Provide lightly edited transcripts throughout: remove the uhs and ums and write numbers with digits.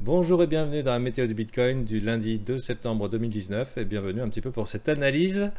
Bonjour et bienvenue dans la météo du Bitcoin du lundi 2 septembre 2019 et bienvenue un petit peu pour cette analyse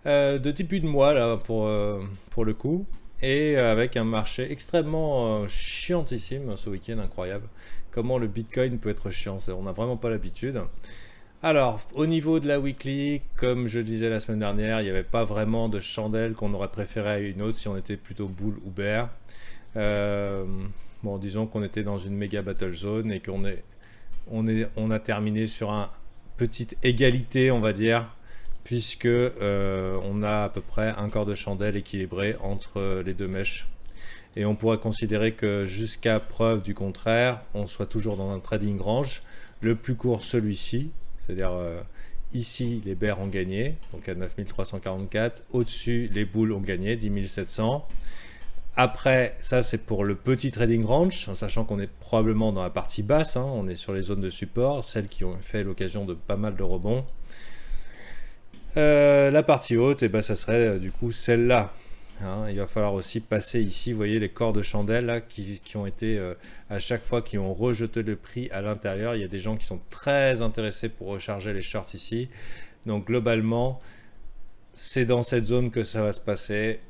de début de mois là pour le coup et avec un marché extrêmement chiantissime ce week-end, incroyable. Comment le Bitcoin peut être chiant, on n'a vraiment pas l'habitude. Alors, au niveau de la weekly, comme je disais la semaine dernière, il n'y avait pas vraiment de chandelle qu'on aurait préféré à une autre si on était plutôt bull ou bear. Bon, disons qu'on était dans une méga battle zone et on a terminé sur une petite égalité, on va dire, puisque on a à peu près un quart de chandelle équilibré entre les deux mèches. Et on pourrait considérer que jusqu'à preuve du contraire, on soit toujours dans un trading range. Le plus court, celui-ci, c'est-à-dire ici, les bears ont gagné, donc à 9344. Au-dessus, les bulls ont gagné, 10700. Après, ça c'est pour le petit trading range, en sachant qu'on est probablement dans la partie basse, hein, on est sur les zones de support, celles qui ont fait l'occasion de pas mal de rebonds. La partie haute, et ben, ça serait du coup celle-là. Hein. Il va falloir aussi passer ici, vous voyez les corps de chandelle là, qui ont été à chaque fois qui ont rejeté le prix à l'intérieur. Il y a des gens qui sont très intéressés pour recharger les shorts ici. Donc globalement, c'est dans cette zone que ça va se passer.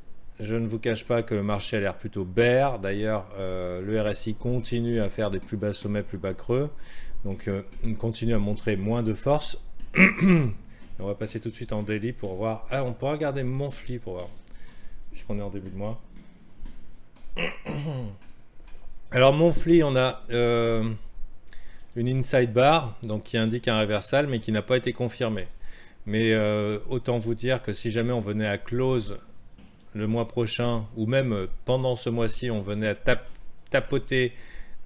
Je ne vous cache pas que le marché a l'air plutôt bear. D'ailleurs, le RSI continue à faire des plus bas sommets, plus bas creux. Donc, il continue à montrer moins de force. On va passer tout de suite en daily pour voir. Ah, on pourra regarder Monthly pour voir. Puisqu'on est en début de mois. Alors, Monthly, on a une inside bar, donc qui indique un reversal, mais qui n'a pas été confirmé. Mais autant vous dire que si jamais on venait à close le mois prochain, ou même pendant ce mois-ci, on venait à tapoter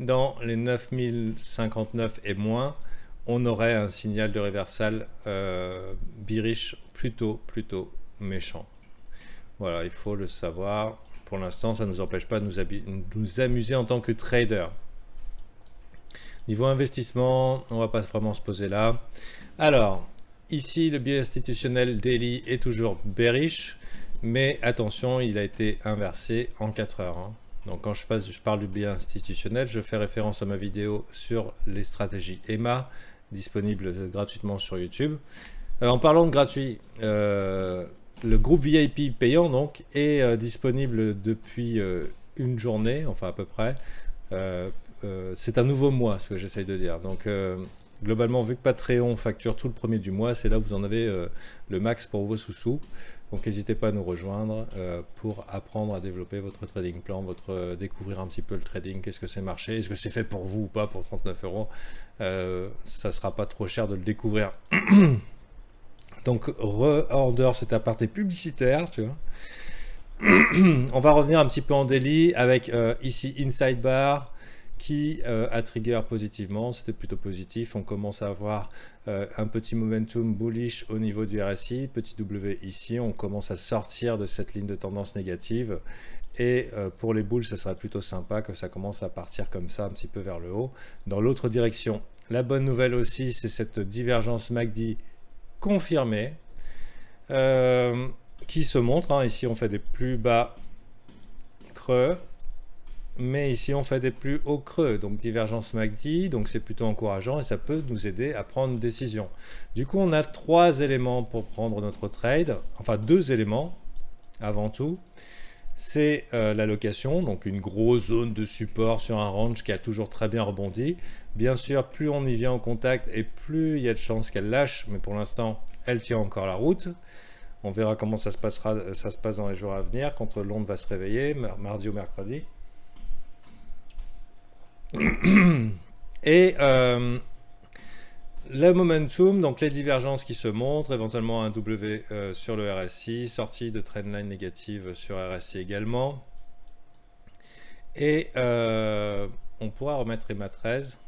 dans les 9059 et moins, on aurait un signal de reversal bearish plutôt méchant. Voilà, il faut le savoir. Pour l'instant, ça ne nous empêche pas de nous amuser en tant que trader. Niveau investissement, on ne va pas vraiment se poser là. Alors, ici, le biais institutionnel daily est toujours bearish. Mais attention, il a été inversé en 4 heures. Hein. Donc quand je parle du biais institutionnel, je fais référence à ma vidéo sur les stratégies EMA, disponible gratuitement sur YouTube. En parlant de gratuit, le groupe VIP payant donc est disponible depuis une journée, enfin à peu près. C'est un nouveau mois, ce que j'essaye de dire. Donc globalement, vu que Patreon facture tout le premier du mois, c'est là où vous en avez le max pour vos sous-sous. Donc n'hésitez pas à nous rejoindre pour apprendre à développer votre trading plan, découvrir un petit peu le trading, qu'est-ce que c'est marché, est-ce que c'est fait pour vous ou pas pour 39 euros. Ça sera pas trop cher de le découvrir. Donc re-order cet aparté publicitaire, tu vois. On va revenir un petit peu en daily avec ici Inside Bar qui a trigger positivement, c'était plutôt positif. On commence à avoir un petit momentum bullish au niveau du RSI, petit W ici, on commence à sortir de cette ligne de tendance négative et pour les bulls, ça serait plutôt sympa que ça commence à partir comme ça un petit peu vers le haut, dans l'autre direction. La bonne nouvelle aussi, c'est cette divergence MACD confirmée qui se montre, hein. Ici on fait des plus bas creux, mais ici on fait des plus hauts creux, donc divergence MACD, donc c'est plutôt encourageant et ça peut nous aider à prendre une décision. Du coup on a 3 éléments pour prendre notre trade, enfin 2 éléments avant tout. C'est l'allocation, donc une grosse zone de support sur un range qui a toujours très bien rebondi. Bien sûr, plus on y vient en contact et plus il y a de chances qu'elle lâche, mais pour l'instant elle tient encore la route. On verra comment ça se passe dans les jours à venir, quand l'onde va se réveiller, mardi ou mercredi. Et le momentum, donc les divergences qui se montrent, éventuellement un W sur le RSI, sortie de trendline négative sur RSI également. Et on pourra remettre EMA 13.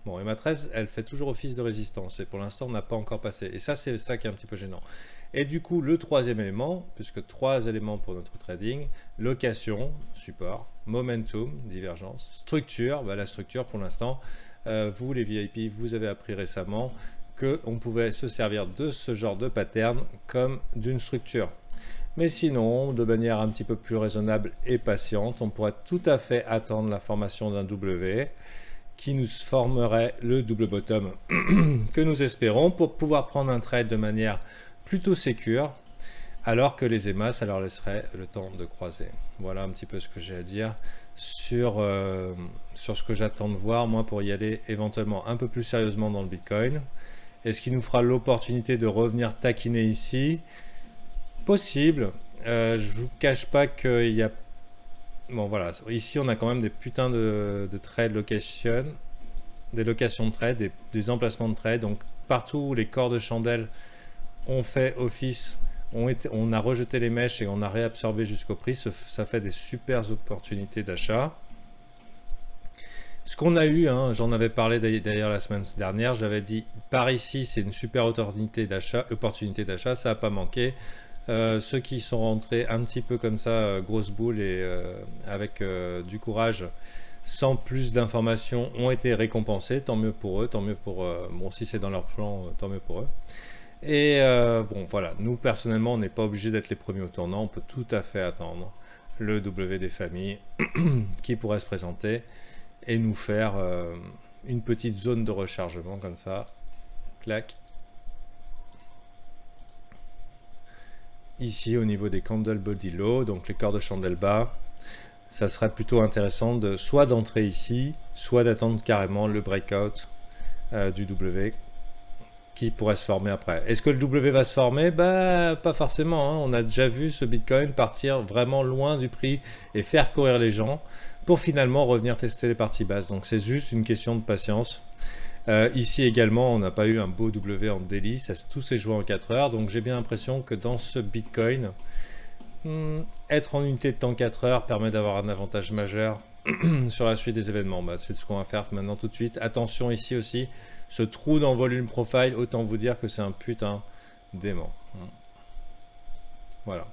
Bon, EMA 13, elle fait toujours office de résistance et pour l'instant, on n'a pas encore passé. Et ça, c'est ça qui est un petit peu gênant. Et du coup, le troisième élément, puisque 3 éléments pour notre trading, location, support, momentum, divergence, structure, bah, la structure pour l'instant, vous les VIP, vous avez appris récemment qu'on pouvait se servir de ce genre de pattern comme d'une structure. Mais sinon, de manière un petit peu plus raisonnable et patiente, on pourrait tout à fait attendre la formation d'un W qui nous formerait le double bottom que nous espérons pour pouvoir prendre un trade de manière plutôt sécure, alors que les EMA, ça leur laisserait le temps de croiser. Voilà un petit peu ce que j'ai à dire sur ce que j'attends de voir, moi, pour y aller éventuellement un peu plus sérieusement dans le Bitcoin. Est-ce qu'il nous fera l'opportunité de revenir taquiner ici? Possible. Je vous cache pas qu'il y a... Bon voilà, ici on a quand même des putains de trade location, des locations de trade, des emplacements de trade. Donc partout où les corps de chandelle ont fait office, on a rejeté les mèches et on a réabsorbé jusqu'au prix. Ça fait des super opportunités d'achat. Ce qu'on a eu, hein, j'en avais parlé d'ailleurs la semaine dernière, j'avais dit par ici c'est une super opportunité d'achat, ça n'a pas manqué. Ceux qui sont rentrés un petit peu comme ça, grosse boule et avec du courage, sans plus d'informations, ont été récompensés. Tant mieux pour eux, tant mieux pour... bon, si c'est dans leur plan, tant mieux pour eux. Et bon, voilà, nous personnellement, on n'est pas obligé d'être les premiers au tournant. On peut tout à fait attendre le W des familles qui pourrait se présenter et nous faire une petite zone de rechargement comme ça. Clac. Ici au niveau des candle body low, donc les corps de chandelle bas, ça serait plutôt intéressant de soit d'entrer ici, soit d'attendre carrément le breakout du W qui pourrait se former après. Est-ce que le W va se former? Bah pas forcément, hein. On a déjà vu ce Bitcoin partir vraiment loin du prix et faire courir les gens pour finalement revenir tester les parties basses. Donc c'est juste une question de patience. Ici également, on n'a pas eu un beau W en daily, tout s'est joué en 4 heures, donc j'ai bien l'impression que dans ce Bitcoin, être en unité de temps 4 heures permet d'avoir un avantage majeur sur la suite des événements. Bah, c'est ce qu'on va faire maintenant tout de suite. Attention ici aussi, ce trou dans volume profile, autant vous dire que c'est un putain d'aimant. Voilà.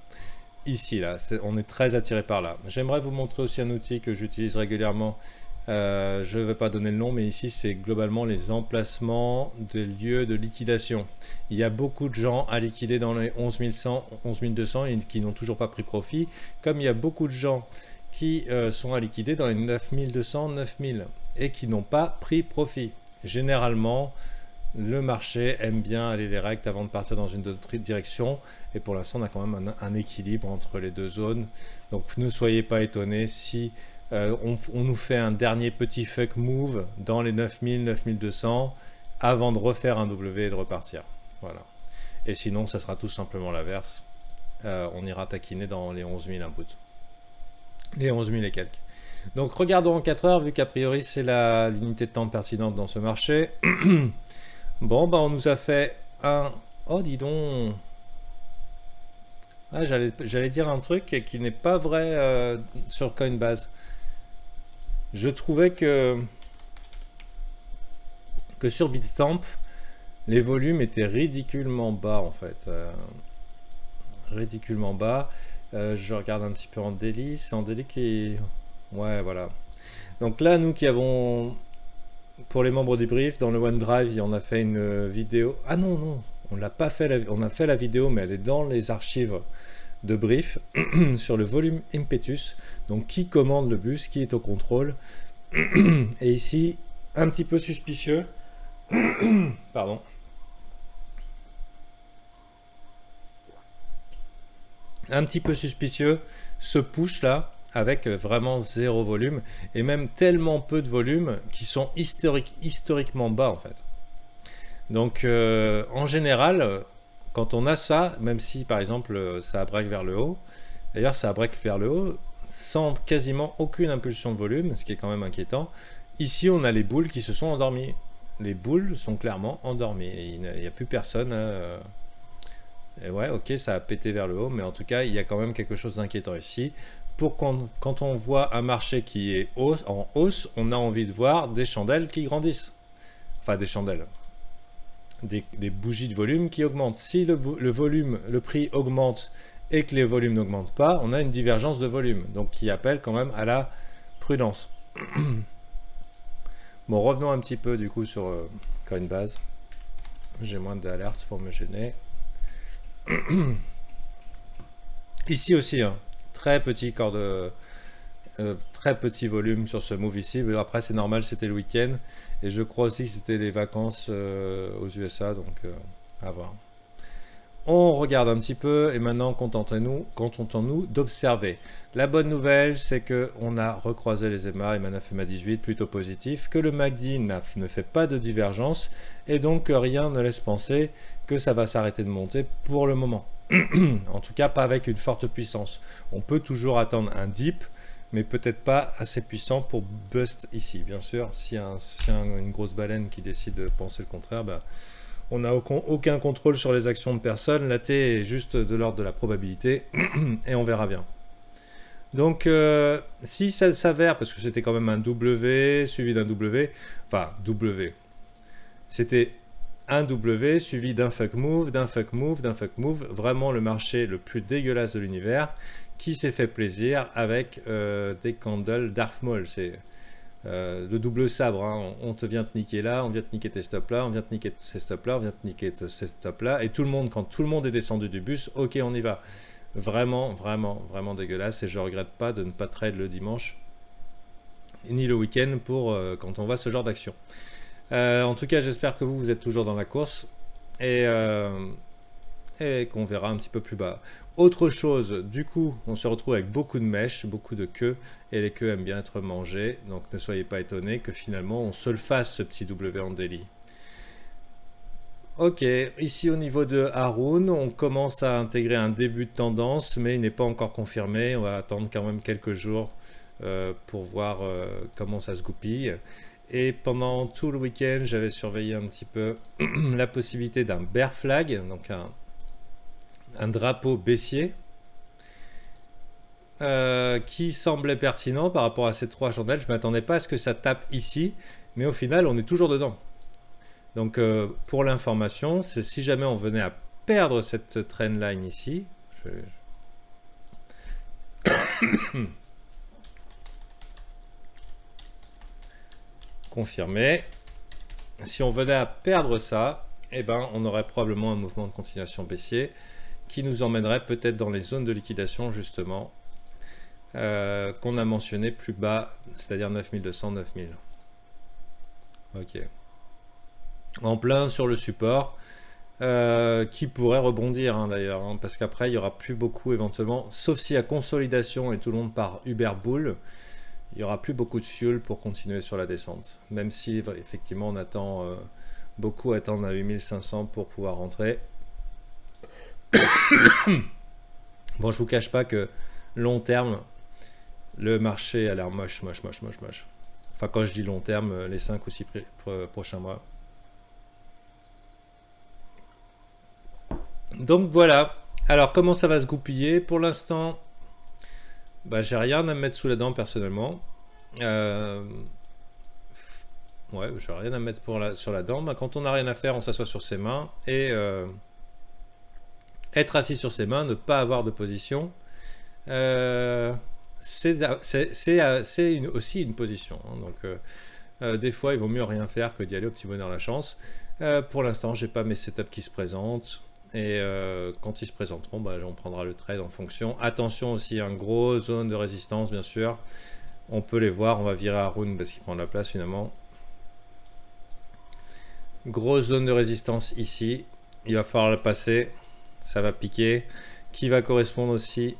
Ici, là, on est très attiré par là. J'aimerais vous montrer aussi un outil que j'utilise régulièrement. Je ne vais pas donner le nom, mais ici c'est globalement les emplacements des lieux de liquidation. Il y a beaucoup de gens à liquider dans les 11 100, 11 200 et qui n'ont toujours pas pris profit, comme il y a beaucoup de gens qui sont à liquider dans les 9 200, 9000 et qui n'ont pas pris profit. Généralement, le marché aime bien aller direct avant de partir dans une autre direction et pour l'instant on a quand même un équilibre entre les deux zones. Donc ne soyez pas étonnés si on nous fait un dernier petit fuck move dans les 9000, 9200 avant de refaire un W et de repartir. Voilà. Et sinon, ça sera tout simplement l'inverse. On ira taquiner dans les 11 000 inputs. Les 11 000 et quelques. Donc regardons en 4 heures, vu qu'a priori c'est l'unité de temps pertinente dans ce marché. Bon, bah on nous a fait un... Oh, dis donc. Ah, j'allais dire un truc qui n'est pas vrai sur Coinbase. Je trouvais que sur Bitstamp, les volumes étaient ridiculement bas en fait. Ridiculement bas. Je regarde un petit peu en daily. C'est en daily qui... Ouais, voilà. Donc là, nous qui avons... Pour les membres du brief, dans le OneDrive, on a fait une vidéo. Ah non, non, on l'a pas fait. On a fait la vidéo, mais elle est dans les archives de brief sur le volume impetus, donc qui commande le bus, qui est au contrôle. Et ici, un petit peu suspicieux, pardon, un petit peu suspicieux, ce push là, avec vraiment zéro volume, et même tellement peu de volume qui sont historiquement bas en fait. Donc en général, quand on a ça, même si par exemple ça break vers le haut, d'ailleurs ça break vers le haut sans quasiment aucune impulsion de volume, ce qui est quand même inquiétant. Ici on a les boules qui se sont endormies. Les boules sont clairement endormies. Il n'y a plus personne. Et ouais, ok, ça a pété vers le haut, mais en tout cas il y a quand même quelque chose d'inquiétant ici. Quand on voit un marché qui est en hausse, on a envie de voir des chandelles qui grandissent. Enfin des chandelles. Des bougies de volume qui augmentent. Si le prix augmente et que les volumes n'augmentent pas, on a une divergence de volume, donc qui appelle quand même à la prudence. Bon, revenons un petit peu du coup sur Coinbase. J'ai moins d'alertes pour me gêner. Ici aussi, hein, très petit corps de très petit volume sur ce move ici, mais après c'est normal, c'était le week-end, et je crois aussi que c'était les vacances aux USA, donc à voir. On regarde un petit peu et maintenant contentons-nous d'observer. La bonne nouvelle, c'est qu'on a recroisé les EMA, EMA9, EMA18, plutôt positif, que le MACD ne fait pas de divergence et donc rien ne laisse penser que ça va s'arrêter de monter pour le moment. En tout cas, pas avec une forte puissance. On peut toujours attendre un dip, mais peut-être pas assez puissant pour bust ici. Bien sûr, s'il y a une grosse baleine qui décide de penser le contraire, bah, on n'a aucun contrôle sur les actions de personne. La T est juste de l'ordre de la probabilité et on verra bien. Donc, si ça s'avère, parce que c'était quand même un W suivi d'un W, enfin W, c'était un W suivi d'un fuck move, d'un fuck move, d'un fuck move, vraiment le marché le plus dégueulasse de l'univers qui s'est fait plaisir avec des candles Darth Maul. C'est le double sabre, hein. On te vient te niquer là, on vient te niquer tes stops là, on vient te niquer ces stops là, on vient te niquer ces stops là, et tout le monde, quand tout le monde est descendu du bus, ok on y va. Vraiment, vraiment, vraiment dégueulasse, et je regrette pas de ne pas trade le dimanche, ni le week-end pour quand on voit ce genre d'action. En tout cas, j'espère que vous êtes toujours dans la course, et qu'on verra un petit peu plus bas. Autre chose, du coup, on se retrouve avec beaucoup de mèches, beaucoup de queues, et les queues aiment bien être mangées, donc ne soyez pas étonnés que finalement on se le fasse ce petit W en daily. Ok, ici au niveau de Haroun, on commence à intégrer un début de tendance, mais il n'est pas encore confirmé, on va attendre quand même quelques jours pour voir comment ça se goupille. Et pendant tout le week-end, j'avais surveillé un petit peu la possibilité d'un bear flag, donc un drapeau baissier, qui semblait pertinent par rapport à ces trois chandelles. Je ne m'attendais pas à ce que ça tape ici, mais au final, on est toujours dedans. Donc, pour l'information, c'est si jamais on venait à perdre cette trendline ici, confirmer, si on venait à perdre ça, eh ben, on aurait probablement un mouvement de continuation baissier qui nous emmènerait peut-être dans les zones de liquidation justement qu'on a mentionné plus bas, c'est-à-dire 9200, 9000. Ok. En plein sur le support, qui pourrait rebondir hein, d'ailleurs, hein, parce qu'après il n'y aura plus beaucoup éventuellement, sauf si la consolidation et tout le monde part Uber Bull, il n'y aura plus beaucoup de fuel pour continuer sur la descente. Même si effectivement on attend, beaucoup attendent à 8500 pour pouvoir rentrer. Bon, je vous cache pas que long terme, le marché a l'air moche, moche, moche, moche, moche. Enfin, quand je dis long terme, les 5 ou 6 prochains mois. Donc voilà. Alors, comment ça va se goupiller? Pour l'instant, bah, j'ai rien à me mettre sous la dent personnellement. Ouais, j'ai rien à mettre sur la dent. Bah, quand on n'a rien à faire, on s'assoit sur ses mains et être assis sur ses mains, ne pas avoir de position, c'est aussi une position. Hein. Donc, des fois, il vaut mieux rien faire que d'y aller au petit bonheur la chance. Pour l'instant, j'ai pas mes setups qui se présentent. Et quand ils se présenteront, bah, on prendra le trade en fonction. Attention aussi, un gros zone de résistance, bien sûr. On peut les voir. On va virer Haroun parce qu'il prend de la place finalement. Grosse zone de résistance ici. Il va falloir le passer. Ça va piquer, qui va correspondre aussi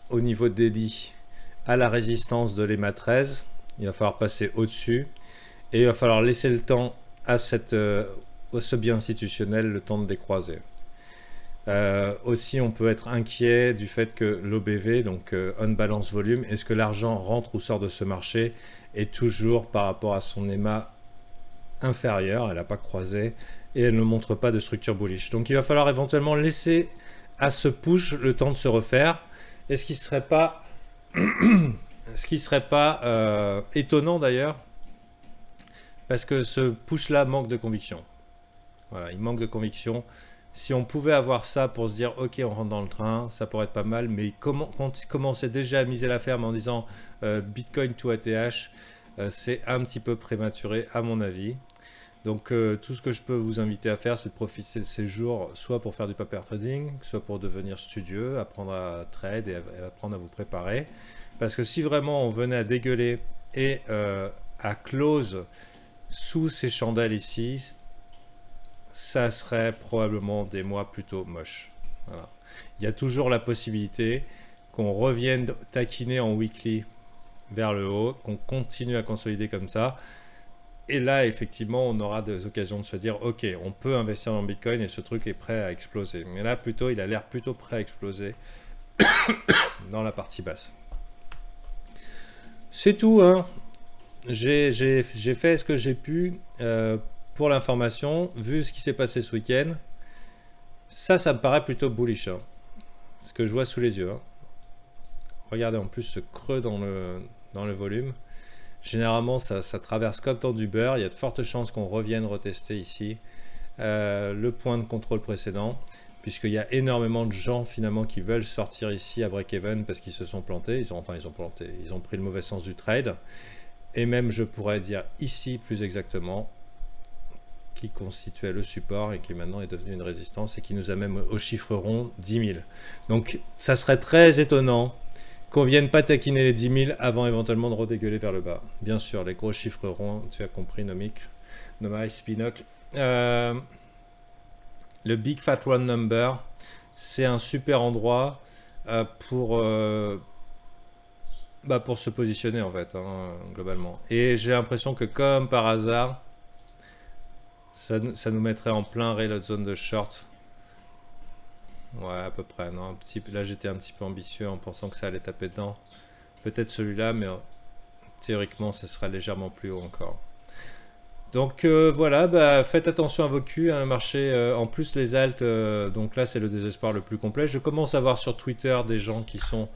au niveau de daily à la résistance de l'EMA 13. Il va falloir passer au-dessus et il va falloir laisser le temps à ce biais institutionnel, le temps de décroiser. Aussi, on peut être inquiet du fait que l'OBV, donc on balance volume, est-ce que l'argent rentre ou sort de ce marché est toujours par rapport à son EMA inférieure, elle n'a pas croisé et elle ne montre pas de structure bullish. Donc il va falloir éventuellement laisser à ce push le temps de se refaire. Et ce qui serait pas étonnant d'ailleurs, parce que ce push là manque de conviction. Voilà, il manque de conviction. Si on pouvait avoir ça pour se dire ok on rentre dans le train, ça pourrait être pas mal, mais quand il commençait déjà à miser la ferme en disant Bitcoin to ATH, c'est un petit peu prématuré à mon avis. Donc tout ce que je peux vous inviter à faire, c'est de profiter de ces jours, soit pour faire du paper trading, soit pour devenir studieux, apprendre à trade et apprendre à vous préparer. Parce que si vraiment on venait à dégueuler et à close sous ces chandelles ici, ça serait probablement des mois plutôt moches. Voilà. Il y a toujours la possibilité qu'on revienne taquiner en weekly vers le haut, qu'on continue à consolider comme ça. Et là, effectivement, on aura des occasions de se dire, ok, on peut investir dans le Bitcoin et ce truc est prêt à exploser. Mais là, plutôt, il a l'air plutôt prêt à exploser dans la partie basse. C'est tout, hein. J'ai fait ce que j'ai pu pour l'information, vu ce qui s'est passé ce week-end. Ça me paraît plutôt bullish, hein, ce que je vois sous les yeux. Hein. Regardez en plus ce creux dans le volume. Généralement, ça traverse comme dans du beurre. Il y a de fortes chances qu'on revienne retester ici le point de contrôle précédent, puisqu'il y a énormément de gens finalement qui veulent sortir ici à break-even parce qu'ils se sont plantés. Ils ont pris le mauvais sens du trade. Et même, je pourrais dire ici plus exactement, qui constituait le support et qui maintenant est devenu une résistance et qui nous amène au chiffre rond 10 000. Donc, ça serait très étonnant qu'on vienne pas taquiner les 10 000 avant éventuellement de redégueuler vers le bas. Bien sûr, les gros chiffres ronds, tu as compris, Nomic, Binocle. Le Big Fat Round Number, c'est un super endroit pour se positionner en fait, hein, globalement. Et j'ai l'impression que comme par hasard, ça nous mettrait en plein reload zone de short. Ouais, à peu près. Non, là, j'étais un petit peu ambitieux en pensant que ça allait taper dedans. Peut-être celui-là, mais théoriquement, ce sera légèrement plus haut encore. Donc voilà, faites attention à vos culs, hein, marché. En plus, les alts, donc là, c'est le désespoir le plus complet. Je commence à voir sur Twitter des gens qui sont,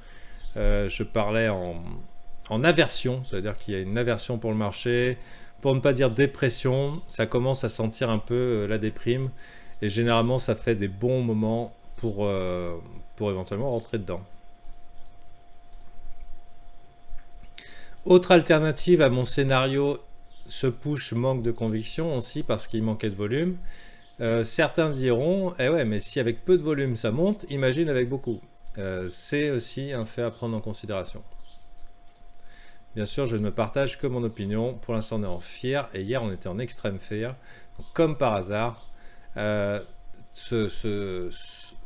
je parlais en aversion, c'est-à-dire qu'il y a une aversion pour le marché. Pour ne pas dire dépression, ça commence à sentir un peu la déprime. Et généralement, ça fait des bons moments pour éventuellement rentrer dedans. Autre alternative à mon scénario, ce push manque de conviction aussi parce qu'il manquait de volume. Certains diront, eh ouais, mais si avec peu de volume ça monte, imagine avec beaucoup. C'est aussi un fait à prendre en considération. Bien sûr, je ne partage que mon opinion. Pour l'instant, on est en fear et hier, on était en extrême fear. Donc, comme par hasard,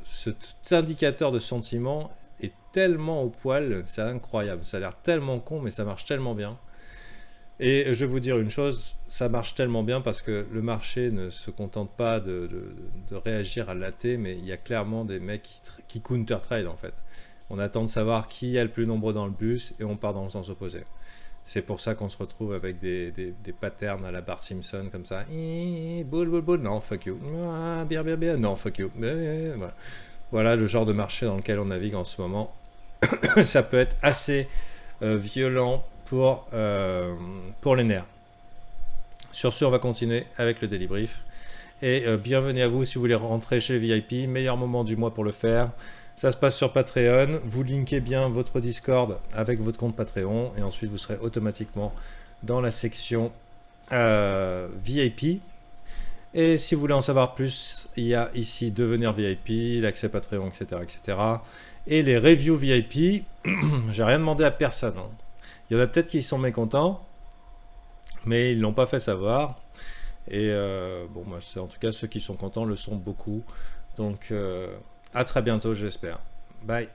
cet indicateur de sentiment est tellement au poil, c'est incroyable. Ça a l'air tellement con, mais ça marche tellement bien. Et je vais vous dire une chose, ça marche tellement bien parce que le marché ne se contente pas de réagir à l'AT, mais il y a clairement des mecs qui counter-trade en fait. On attend de savoir qui a le plus nombreux dans le bus et on part dans le sens opposé. C'est pour ça qu'on se retrouve avec des patterns à la Bart Simpson comme ça. Boule, boule, boule. Non, fuck you. Ah, bien, bien, bien. Non, fuck you. Voilà. Voilà le genre de marché dans lequel on navigue en ce moment. Ça peut être assez violent pour les nerfs. Sur ce, on va continuer avec le Daily Brief. Et bienvenue à vous si vous voulez rentrer chez VIP. Meilleur moment du mois pour le faire. Ça se passe sur Patreon. Vous linkez bien votre Discord avec votre compte Patreon. Et ensuite, vous serez automatiquement dans la section VIP. Et si vous voulez en savoir plus, il y a ici devenir VIP, l'accès Patreon, etc., etc. Et les reviews VIP, j'ai rien demandé à personne. Hein. Il y en a peut-être qui sont mécontents, mais ils ne l'ont pas fait savoir. Et bon, moi, en tout cas, ceux qui sont contents le sont beaucoup. Donc, à très bientôt, j'espère. Bye.